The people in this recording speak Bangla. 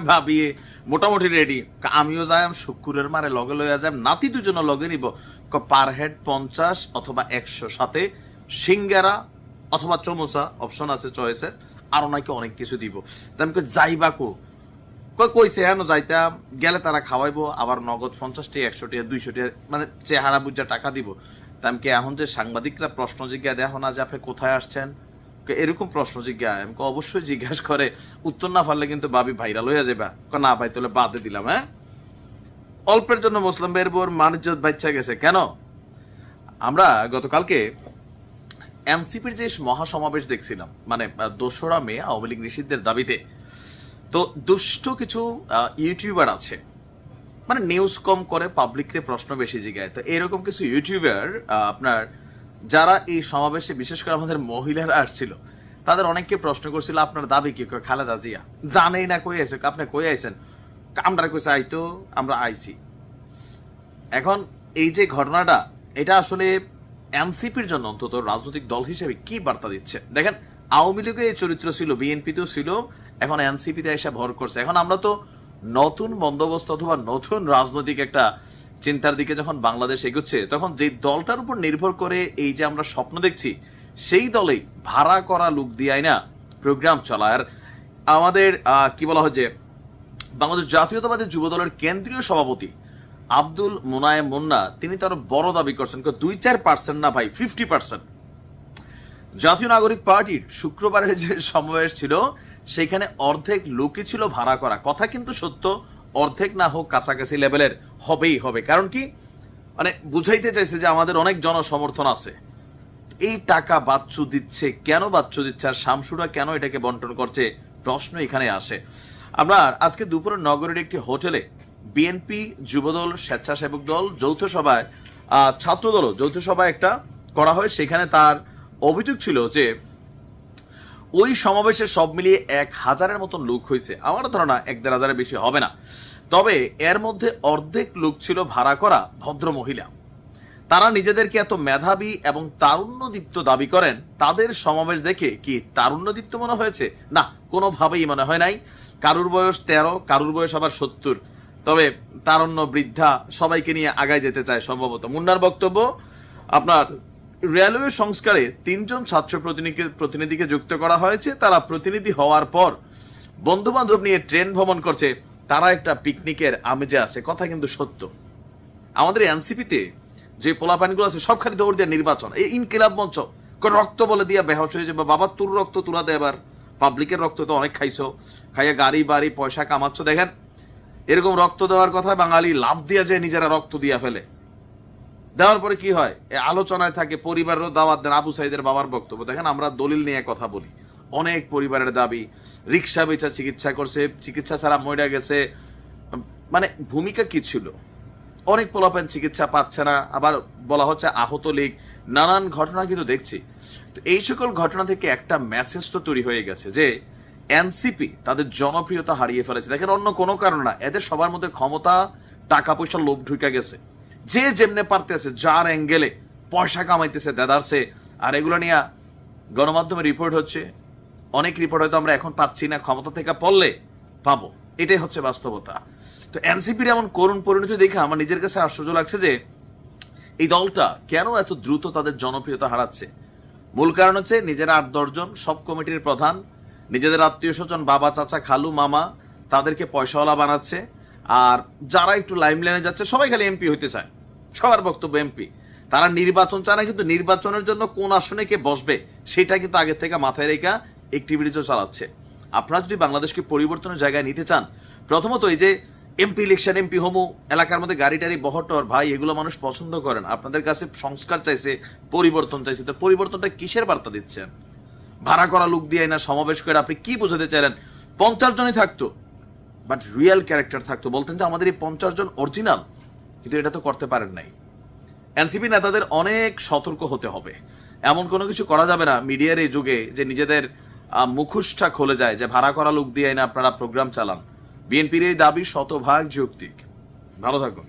ভাবি মোটামুটি রেডি, আমিও যাই শুক্রের মারে লগে লইয়া যাই, নাতি দুজনে লগে নিব, পার হেড 50 অথবা 100, সাথে সিঙ্গারা অথবা চমোসা অপশন আছে চয়েসের, আরো নাকি অনেক কিছু দিব। আমি যাইবা কো, কইছে হ্যাঁ যাইতাম, গেলে তারা খাওয়াইবো, আবার নগদ 50 টাকা 100 টাকা 200 টাকা মানে চেহারা বুঝা টাকা দিব। আমি এখন যে সাংবাদিকরা প্রশ্ন জিজ্ঞা দেখো না যে আপনি কোথায় আসছেন, এরকম প্রশ্ন জিজ্ঞা আমাকে অবশ্যই জিজ্ঞাসা করে, উত্তর না পারলে কিন্তু ভাবি ভাইরাল হইয়া যাবা। না ভাই তাহলে বাদে দিলাম। হ্যাঁ, অল্পের জন্য মুসলিম ভাইয়ের বোর মানিজ্জত বাচ্চা গেছে কেন? আমরা গতকালকে এনসিপির যে মহাসমাবেশ দেখছিলাম, মানে 2রা মে আওয়ামী লীগ নিষিদ্ধের দাবিতে, তো দুষ্ট কিছু ইউটিউবার আছে, মানে নিউজ কম করে পাবলিকরে প্রশ্ন বেশি জিগায়। তো এরকম কিছু ইউটিউবার আপনার যারা এই সমাবেশে, বিশেষ করে আমাদের মহিলারা আসছিল, তাদের অনেককে প্রশ্ন করছিল আপনার দাবি কি? খালেদা জিয়া জানেই না কই আছে, আপনি কই আইছেন? আমরা কইছে আইতো, আমরা আইছি। এখন এই যে ঘটনাটা, এটা আসলে এনসিপির জন্য অন্তত রাজনৈতিক দল হিসেবে কি বার্তা দিচ্ছে? দেখেন, আওয়ামী লীগে এই চরিত্র ছিল, বিএনপিতেও ছিল, এখন এনসিপিতে এসে ভর করছে। এখন আমরা তো নতুন বন্দোবস্ত অথবা নতুন রাজনৈতিক একটা চিন্তার দিকে যখন বাংলাদেশ এগোচ্ছে, তখন যে দলটার উপর নির্ভর করে এই যে আমরা স্বপ্ন দেখছি, সেই দলেই ভাড়া করা লোক দিয়ে না প্রোগ্রাম চলা। আর আমাদের কি বলা হয় যে বাংলাদেশ জাতীয়তাবাদী যুব দলের কেন্দ্রীয় সভাপতি আব্দুল মুনায়েম মুন্না, তিনি তার বড় দাবি করছেন 2-4% না ভাই, 50%। জাতীয় নাগরিক পার্টির শুক্রবারের যে সমাবেশ ছিল, সেখানে অর্ধেক লোকই ছিল ভাড়া করা। কথা কিন্তু সত্য, অর্ধেক না হোক কাছাকাছি লেভেলের হবেই হবে। কারণ কি, মানে বুঝাইতে চাইছে যে আমাদের অনেক জনসমর্থন আছে। এই টাকা বাচ্চু দিচ্ছে কেন? বাচ্চু দিচ্ছে আর শামসুরা কেন এটাকে বন্টন করছে? প্রশ্ন এখানে আসে। আমরা আজকে দুপুরে নগরের একটি হোটেলে বিএনপি, যুবদল, স্বেচ্ছাসেবক দল যৌথ সভায়, ছাত্রদলও যৌথ সভায় একটা করা হয়। সেখানে তার অভিযোগ ছিল যে ওই সমাবেশে সব মিলিয়ে 1000-এর মতন লোক হয়েছে। আমার ধারণা 1-1.5 বেশি হবে না। তবে এর মধ্যে অর্ধেক লোক ছিল ভাড়া করা ভদ্র মহিলা। তারা নিজেদেরকে এত মেধাবী এবং তারুণ্যদীপ্ত দাবি করেন, তাদের সমাবেশ দেখে কি তারুণ্যদীপ্ত মনে হয়েছে? না, কোনোভাবেই মনে হয় নাই। কারুর বয়স 13, কারুর বয়স আবার 70। তবে তারুণ্য, বৃদ্ধা সবাইকে নিয়ে আগায় যেতে চায় সম্ভবত। মুন্নার বক্তব্য, আপনার রেলওয়ে সংস্কারে 3 জন ছাত্র প্রতিনিধিকে যুক্ত করা হয়েছে। তারা প্রতিনিধি হওয়ার পর বন্ধু বান্ধব নিয়ে ট্রেন ভ্রমণ করছে, তারা একটা পিকনিকের আমেজে আছে। কথা কিন্তু সত্য। আমাদের এনসিপিতে যে পোলাপানগুলো আছে সব খালি দৌড় দিয়ে নির্বাচন, এই ইনকিলাব মঞ্চ, রক্ত বলে দিয়া বেহস হয়ে যাবে। বাবা তোর রক্ত তুলা দে, এবার পাবলিকের রক্ত তো অনেক খাইছো, খাইয়া গাড়ি বাড়ি পয়সা কামাচ্ছ। দেখেন, এরকম রক্ত দেওয়ার কথা বাঙালি লাভ দিয়া যায়, নিজেরা রক্ত দিয়া ফেলে। দেওয়ার পরে কি হয়? আলোচনায় থাকে, পরিবারেরও দাওয়াত দেন। আবু সাইদের বাবার বক্তব্য দেখেন, আমরা দলিল নিয়ে কথা বলি। অনেক পরিবারের দাবি, রিক্সা বেচা চিকিৎসা করছে, চিকিৎসা ছাড়া মরে গেছে। মানে ভূমিকা কি ছিল? অনেক পোলাপান চিকিৎসা পাচ্ছে না, আবার বলা হচ্ছে আহত লীগ, নানান ঘটনা কিন্তু দেখছি। তো এই সকল ঘটনা থেকে একটা মেসেজ তো তৈরি হয়ে গেছে যে এনসিপি তাদের জনপ্রিয়তা হারিয়ে ফেলেছে। দেখেন, অন্য কোনো কারণ না, এদের সবার মধ্যে ক্ষমতা, টাকা পয়সা, লোভ ঢুকে গেছে। যে যেমনে পারতেছে, যার অ্যাঙ্গেলে পয়সা কামাইতেছে দেদারসে। আর এগুলো নিয়ে গণমাধ্যমে রিপোর্ট হচ্ছে, অনেক রিপোর্ট হয়তো আমরা এখন পাচ্ছি না, ক্ষমতা থেকে পড়লে পাবো। এটাই হচ্ছে বাস্তবতা। তো এনসিপির এমন করুণ পরিণতি দেখে আমার নিজের কাছে আশ্চর্য লাগছে যে এই দলটা কেন এত দ্রুত তাদের জনপ্রিয়তা হারাচ্ছে। মূল কারণ হচ্ছে নিজেরা 8-10 জন সব কমিটির প্রধান, নিজেদের আত্মীয় স্বজন, বাবা, চাচা, খালু, মামা, তাদেরকে পয়সাওয়ালা বানাচ্ছে। আর যারা একটু লাইমলাইনে যাচ্ছে সবাই খালি এমপি হইতে চায়, সবার বক্তব্য এমপি। তারা নির্বাচন চায় না, কিন্তু নির্বাচনের জন্য কোন আসনে কে বসবে সেটা কিন্তু আগে থেকে মাথায় রেখা অ্যাক্টিভিটিসও চালাচ্ছে। আপনারা যদি বাংলাদেশকে পরিবর্তনের জায়গায় নিতে চান, প্রথমত এই যে এমপি ইলেকশন, এমপি হোমো, এলাকার মধ্যে গাড়ি টাড়ি বহটর, ভাই এগুলো মানুষ পছন্দ করেন। আপনাদের কাছে সংস্কার চাইছে, পরিবর্তন চাইছে। তো পরিবর্তনটা কিসের বার্তা দিচ্ছেন? ভাড়া করা লোক দিয়ে না সমাবেশ করে আপনি কি বোঝাতে চাইলেন? 50 জনই থাকতো, বাট রিয়েল ক্যারেক্টার থাকতো, বলতেন যে আমাদের এই 50 জন অরিজিনাল। কিন্তু এটা তো করতে পারেন নাই। এনসিপি নেতাদের অনেক সতর্ক হতে হবে। এমন কোনো কিছু করা যাবে না মিডিয়ার এই যুগে যে নিজেদের মুখোশটা খুলে যায়, যে ভাড়া করা লোক দিয়ে না আপনারা প্রোগ্রাম চালান। বিএনপির এই দাবি শতভাগ যৌক্তিক। ভালো থাকুন।